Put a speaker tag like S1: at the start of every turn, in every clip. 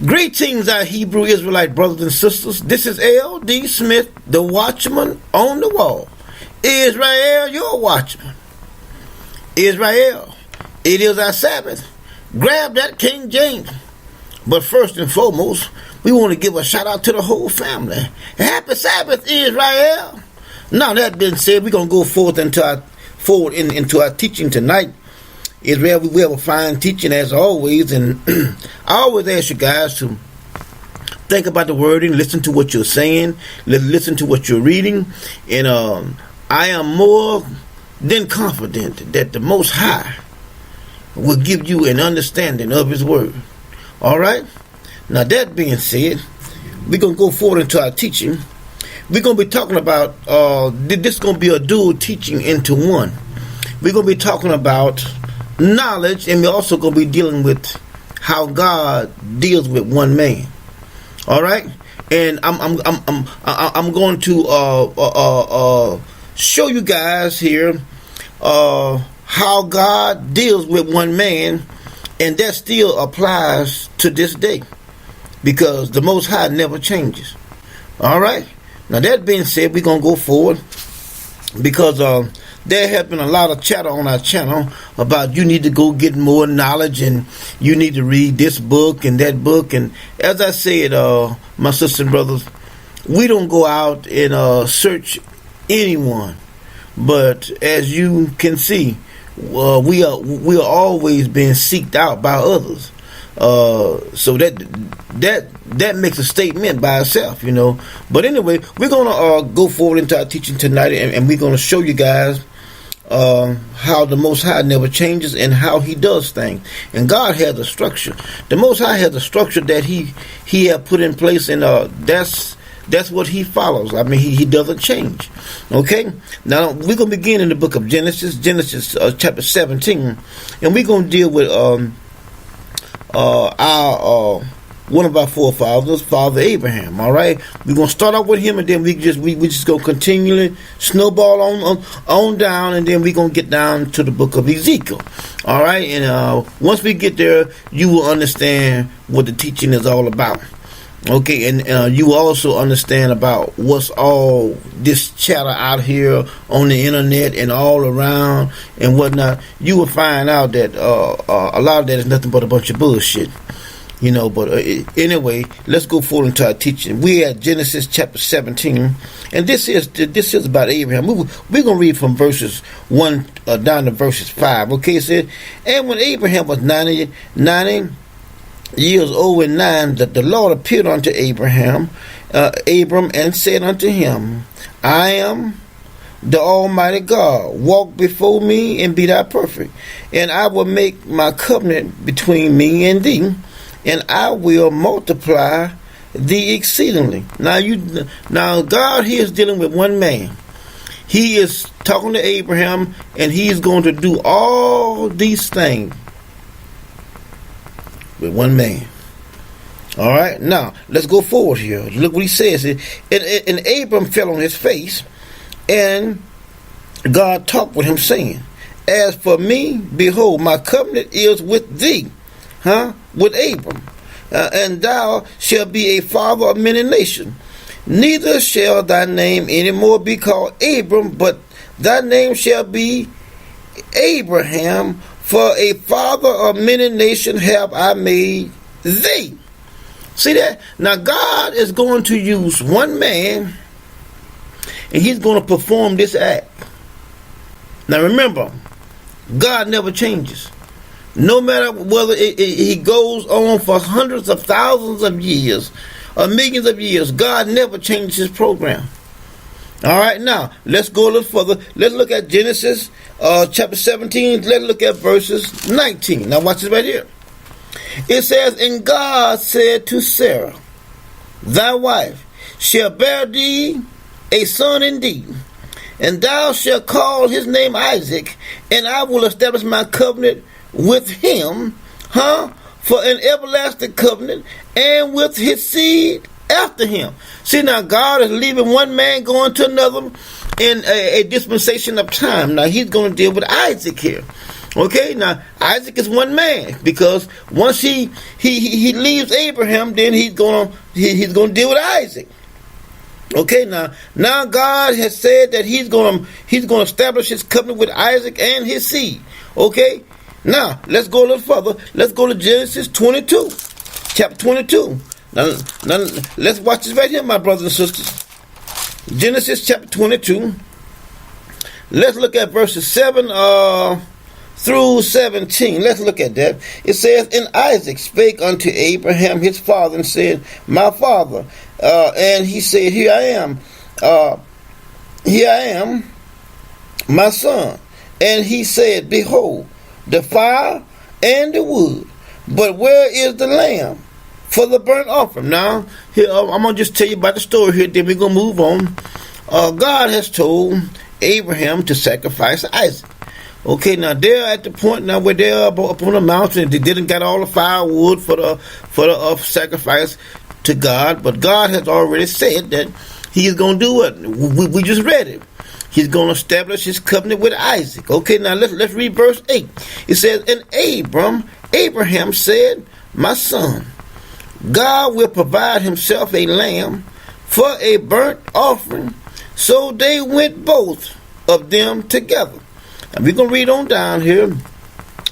S1: Greetings, our Hebrew Israelite brothers and sisters. This is L.D. Smith, the watchman on the wall. Israel, your watchman. Israel, it is our Sabbath. Grab that King James. But first and foremost, we want to give a shout out to the whole family. Happy Sabbath, Israel. Now that being said, we're going to go forward into our teaching tonight. Israel, we have a fine teaching as always, and I always ask you guys to think about the wording, listen to what you're saying, listen to what you're reading, and I am more than confident that the Most High will give you an understanding of His Word. All right? Now that being said, we're going to go forward into our teaching. We're going to be talking about, this is going to be a dual teaching into one. We're going to be talking about knowledge, and we're also going to be dealing with how God deals with one man. All right, and I'm going to show you guys here how God deals with one man, and that still applies to this day because the Most High never changes. All right. Now that being said, we're gonna go forward because there have been a lot of chatter on our channel about you need to go get more knowledge and you need to read this book and that book. And as I said, my sisters and brothers, we don't go out and search anyone. But as you can see, we are always being seeked out by others. So that makes a statement by itself, you know. But anyway, we're gonna go forward into our teaching tonight, and we're gonna show you guys how the Most High never changes and how He does things. And God has a structure. The Most High has a structure that He have put in place, and that's what He follows. I mean, He doesn't change. Okay? Now, we're going to begin in the book of Genesis chapter 17, and we're going to deal with one of our forefathers, Father Abraham. All right, we're gonna start off with him, and then we just go continually snowball on down, and then we're gonna get down to the book of Ezekiel. All right, and once we get there, you will understand what the teaching is all about. Okay, and you also understand about what's all this chatter out here on the internet and all around and whatnot. You will find out that a lot of that is nothing but a bunch of bullshit, you know. But anyway, let's go forward into our teaching. We're at Genesis chapter 17, and this is about Abraham. We're gonna read from verses 1 down to verses 5. Okay, it said, and when Abraham was 90 years old and 9, that the Lord appeared unto Abram, and said unto him, I am the Almighty God. Walk before me and be thou perfect, and I will make my covenant between me and thee, and I will multiply thee exceedingly. Now God here is dealing with one man. He is talking to Abraham, and he is going to do all these things with one man. All right, now let's go forward here. Look what he says. And Abram fell on his face, and God talked with him, saying, as for me, behold, my covenant is with thee, with Abram, and thou shalt be a father of many nations. Neither shall thy name any more be called Abram, but thy name shall be Abraham, for a father of many nations have I made thee. See that? Now God is going to use one man, and He's going to perform this act. Now remember, God never changes. No matter whether He goes on for hundreds of thousands of years or millions of years, God never changes His program. All right, now let's go a little further. Let's look at Genesis chapter 17. Let's look at verses 19. Now watch this right here. It says, and God said to Sarah, thy wife shall bear thee a son indeed, and thou shalt call his name Isaac, and I will establish my covenant with him, for an everlasting covenant, and with his seed after him. See, now God is leaving one man going to another in a dispensation of time. Now He's going to deal with Isaac here. Okay, now Isaac is one man, because once he leaves Abraham, then he's gonna deal with Isaac. Okay, now God has said that he's gonna establish his covenant with Isaac and his seed. Okay, now let's go a little further. Let's go to Genesis 22, chapter 22. Now let's watch this right here, my brothers and sisters. Genesis chapter 22. Let's look at verses 7 through 17. Let's look at that. It says, "And Isaac spake unto Abraham his father, and said, My father. And he said, Here I am, my son. And he said, Behold, the fire and the wood, but where is the lamb for the burnt offering?" Now, here I'm going to just tell you about the story here, then we're going to move on. God has told Abraham to sacrifice Isaac. Okay, now they're at the point now where they're up on the mountain. They didn't get all the firewood for the sacrifice to God, but God has already said that He's going to do what we just read it. He's going to establish His covenant with Isaac. Okay, now let's read verse 8. It says, "And Abraham said, My son, God will provide Himself a lamb for a burnt offering." So they went both of them together. And we're going to read on down here.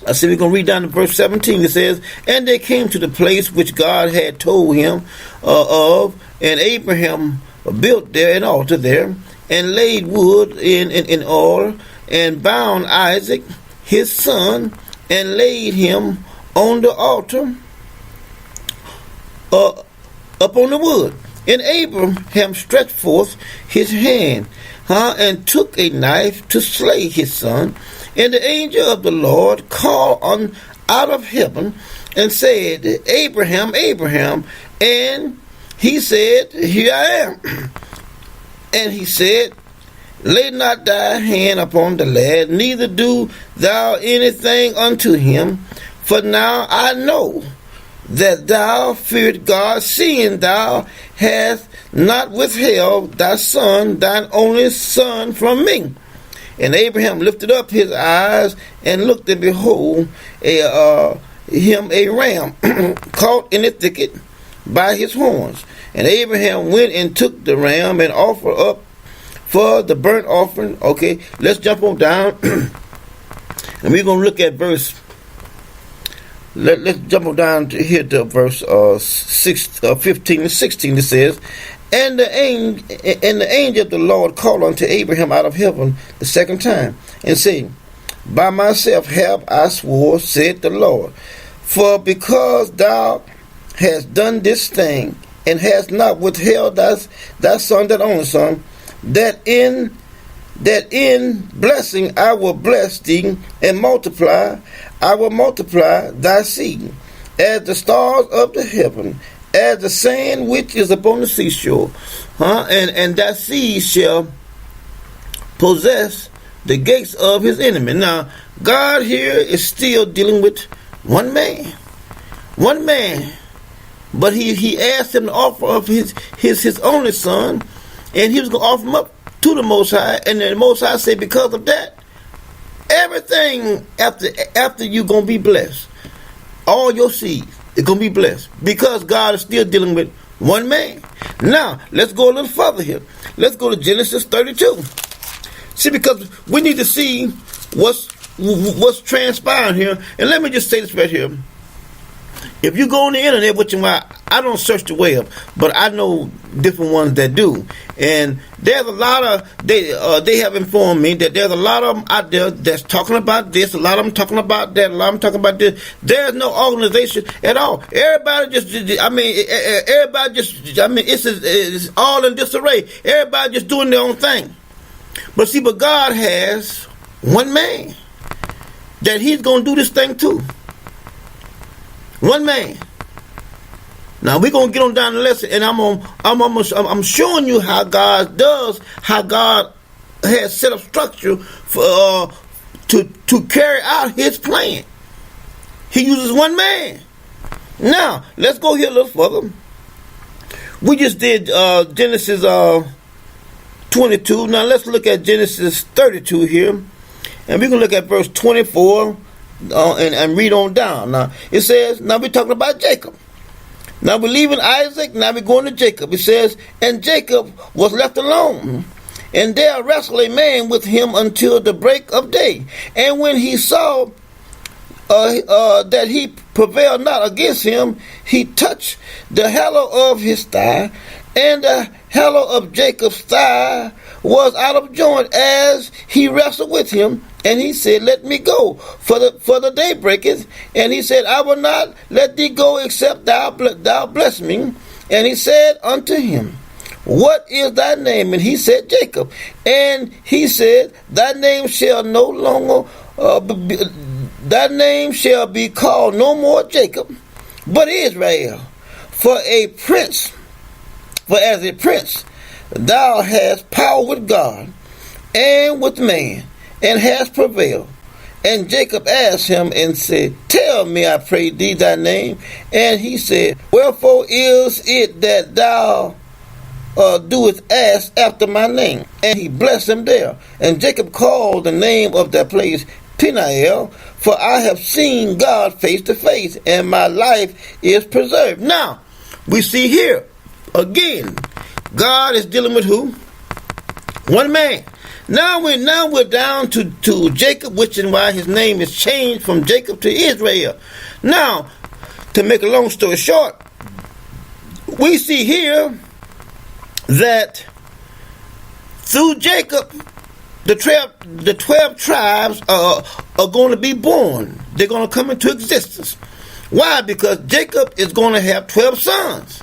S1: I said we're going to read down to verse 17. It says, "And they came to the place which God had told him of, and Abraham built there an altar there, and laid wood in order, and bound Isaac his son, and laid him on the altar upon the wood. And Abraham stretched forth his hand, and took a knife to slay his son. And the angel of the Lord called out of heaven, and said, Abraham, Abraham. And he said, Here I am. And he said, Lay not thy hand upon the lad, neither do thou anything unto him. For now I know that thou feared God, seeing thou hast not withheld thy son, thine only son, from me. And Abraham lifted up his eyes and looked, and behold, a ram caught in the thicket by his horns. And Abraham went and took the ram and offered up for the burnt offering. Okay, let's jump on down, and we're going to look at verse. Let's jump on down to here to verse 15 and 16. It says, And the angel of the Lord called unto Abraham out of heaven the second time, and said, By myself have I swore, said the Lord, for because thou hast done this thing, and hast not withheld thy son, that only son, that in blessing I will bless thee, and I will multiply thy seed, as the stars of the heaven, as the sand which is upon the seashore, and that seed shall possess the gates of his enemy. Now, God here is still dealing with one man, but he asked him to offer up his only son, and he was going to offer him up to the Most High, and the Most High said, because of that, everything after you're going to be blessed. All your seeds is going to be blessed, because God is still dealing with one man. Now, let's go a little further here. Let's go to Genesis 32. See, because we need to see what's transpiring here. And let me just say this right here. If you go on the internet, which I don't search the web, but I know different ones that do, and there's a lot of they have informed me that there's a lot of them out there that's talking about this, a lot of them talking about that, a lot of them talking about this. There's no organization at all. Everybody it's all in disarray. Everybody just doing their own thing. But see, but God has one man that He's going to do this thing too. One man. Now we're gonna get on down the lesson, and I'm showing you how God has set up structure for to carry out His plan. He uses one man. Now let's go here a little further. We just did Genesis 22. Now let's look at Genesis 32 here, and we're gonna look at verse 24 and read on down. Now, it says, now we're talking about Jacob. Now we're leaving Isaac, now we're going to Jacob. It says, and Jacob was left alone, and there wrestled a man with him until the break of day. And when he saw that he prevailed not against him, he touched the hollow of his thigh, and the hollow of Jacob's thigh was out of joint as he wrestled with him. And he said, let me go, for the day breaketh. And he said, I will not let thee go, except thou bless me. And he said unto him, what is thy name? And he said, Jacob. And he said, thy name shall no longer thy name shall be called no more Jacob, but Israel. For as a prince thou hast power with God and with man, and hast prevailed. And Jacob asked him and said, tell me, I pray thee, thy name. And he said, wherefore is it that thou doest ask after my name? And he blessed him there. And Jacob called the name of that place Peniel, for I have seen God face to face, and my life is preserved. Now, we see here, again, God is dealing with who? One man. Now we're down to Jacob, which is why his name is changed from Jacob to Israel. Now, to make a long story short, we see here that through Jacob, the 12 tribes are going to be born. They're going to come into existence. Why? Because Jacob is going to have 12 sons.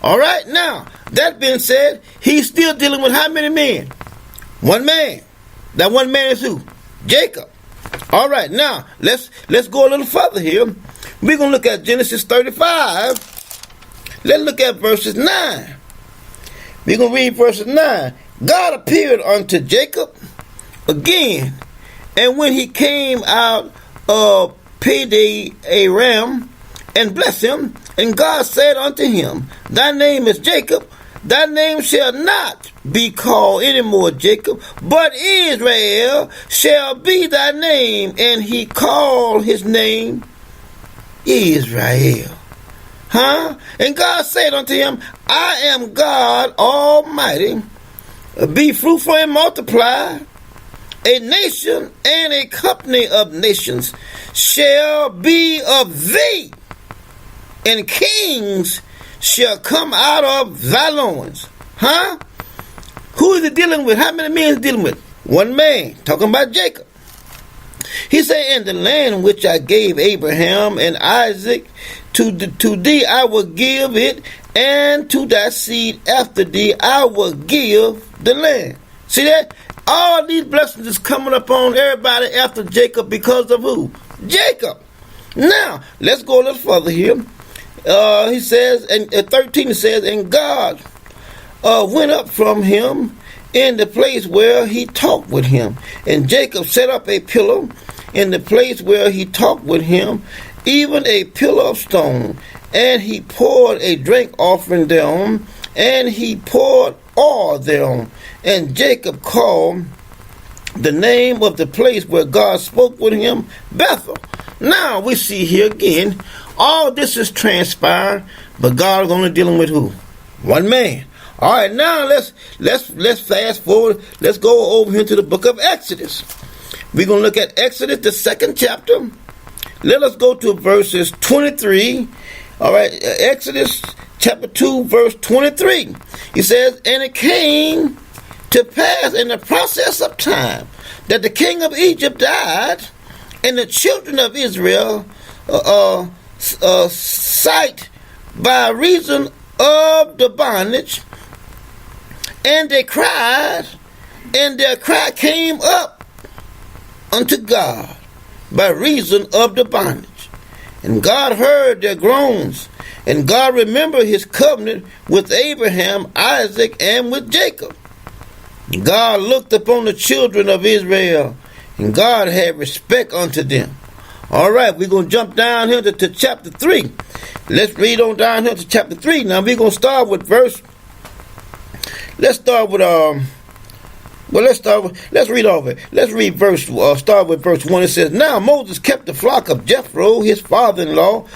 S1: All right, now, that being said, he's still dealing with how many men? One man. That one man is who? Jacob. All right, now, let's go a little further here. We're going to look at Genesis 35. Let's look at verses 9. We're going to read verses 9. God appeared unto Jacob again, and when he came out of Paddan-aram, and blessed him, and God said unto him, thy name is Jacob, thy name shall not be called any more Jacob, but Israel shall be thy name. And he called his name Israel. And God said unto him, I am God Almighty. Be fruitful and multiply. A nation and a company of nations shall be of thee, and kings shall come out of thy loins. Who is he dealing with? How many men is he dealing with? One man, talking about Jacob. He said, in the land which I gave Abraham and Isaac, to thee I will give it, and to thy seed after thee I will give the land. See that? All these blessings is coming upon everybody after Jacob because of who? Jacob. Now, let's go a little further here. He says, and 13 says, and God went up from him in the place where he talked with him. And Jacob set up a pillar in the place where he talked with him, even a pillar of stone. And he poured a drink offering thereon, and he poured oil thereon. And Jacob called the name of the place where God spoke with him Bethel. Now we see here again, all this is transpiring, but God is only dealing with who? One man. All right, now let's fast forward. Let's go over here to the book of Exodus. We're going to look at Exodus, the 2nd chapter. Let us go to verses 23. All right, Exodus chapter 2, verse 23. He says, and it came to pass in the process of time that the king of Egypt died, and the children of Israel sight by reason of the bondage, and they cried, and their cry came up unto God by reason of the bondage. And God heard their groans, and God remembered his covenant with Abraham, Isaac, and with Jacob. God looked upon the children of Israel, and God had respect unto them. All right, we're going to jump down here to chapter 3. Let's read on down here to chapter 3. Now, we're going to start with let's start with Well, let's read over it. Let's read start with verse 1. It says, Now Moses kept the flock of Jethro, his father-in-law,